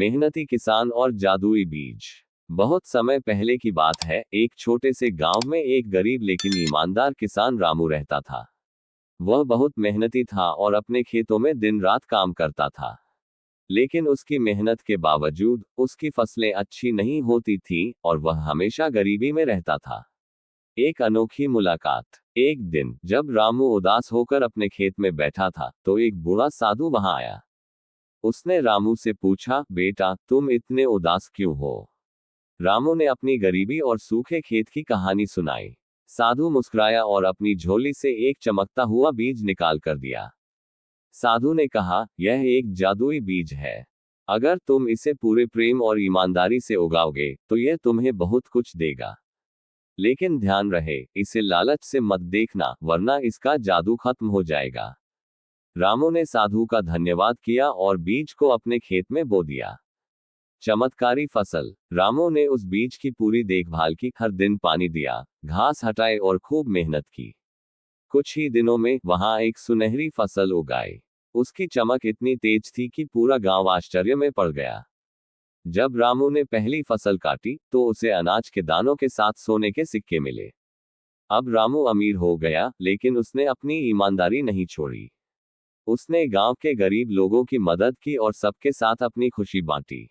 मेहनती किसान और जादुई बीज। बहुत समय पहले की बात है, एक छोटे से गांव में एक गरीब लेकिन ईमानदार किसान रामू रहता था। वह बहुत मेहनती था और अपने खेतों में दिन रात काम करता था। लेकिन उसकी मेहनत के बावजूद उसकी फसलें अच्छी नहीं होती थीं और वह हमेशा गरीबी में रहता था। एक अनोखी मुलाकात। एक दिन जब रामू उदास होकर अपने खेत में बैठा था, तो एक बूढ़ा साधु वहां आया। उसने रामू से पूछा, बेटा, तुम इतने उदास क्यों हो? रामू ने अपनी गरीबी और सूखे खेत की कहानी सुनाई। साधु मुस्कुराया और अपनी झोली से एक चमकता हुआ बीज निकाल कर दिया। साधु ने कहा, यह एक जादुई बीज है। अगर तुम इसे पूरे प्रेम और ईमानदारी से उगाओगे, तो यह तुम्हें बहुत कुछ देगा। लेकिन ध्यान रहे, इसे लालच से मत देखना, वरना इसका जादू खत्म हो जाएगा। रामू ने साधु का धन्यवाद किया और बीज को अपने खेत में बो दिया। चमत्कारी फसल। रामू ने उस बीज की पूरी देखभाल की, हर दिन पानी दिया, घास हटाए और खूब मेहनत की। कुछ ही दिनों में वहां एक सुनहरी फसल उग आई। उसकी चमक इतनी तेज थी कि पूरा गांव आश्चर्य में पड़ गया। जब रामू ने पहली फसल काटी, तो उसे अनाज के दानों के साथ सोने के सिक्के मिले। अब रामू अमीर हो गया, लेकिन उसने अपनी ईमानदारी नहीं छोड़ी। उसने गांव के गरीब लोगों की मदद की और सबके साथ अपनी खुशी बांटी।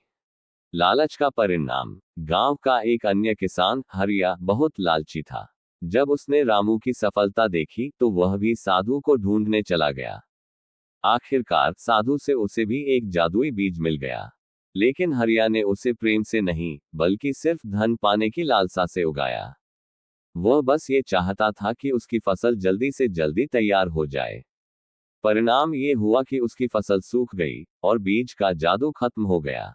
लालच का परिणाम। गांव का एक अन्य किसान हरिया बहुत लालची था। जब उसने रामू की सफलता देखी, तो वह भी साधु को ढूंढने चला गया। आखिरकार साधु से उसे भी एक जादुई बीज मिल गया। लेकिन हरिया ने उसे प्रेम से नहीं, बल्कि सिर्फ धन पाने की लालसा से उगाया। वह बस ये चाहता था कि उसकी फसल जल्दी से जल्दी तैयार हो जाए। परिणाम ये हुआ कि उसकी फसल सूख गई और बीज का जादू खत्म हो गया।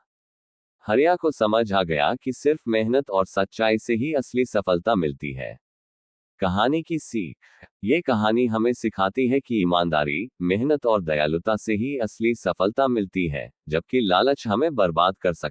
हरिया को समझ आ गया कि सिर्फ मेहनत और सच्चाई से ही असली सफलता मिलती है। कहानी की सीख। ये कहानी हमें सिखाती है कि ईमानदारी, मेहनत और दयालुता से ही असली सफलता मिलती है, जबकि लालच हमें बर्बाद कर सकता है।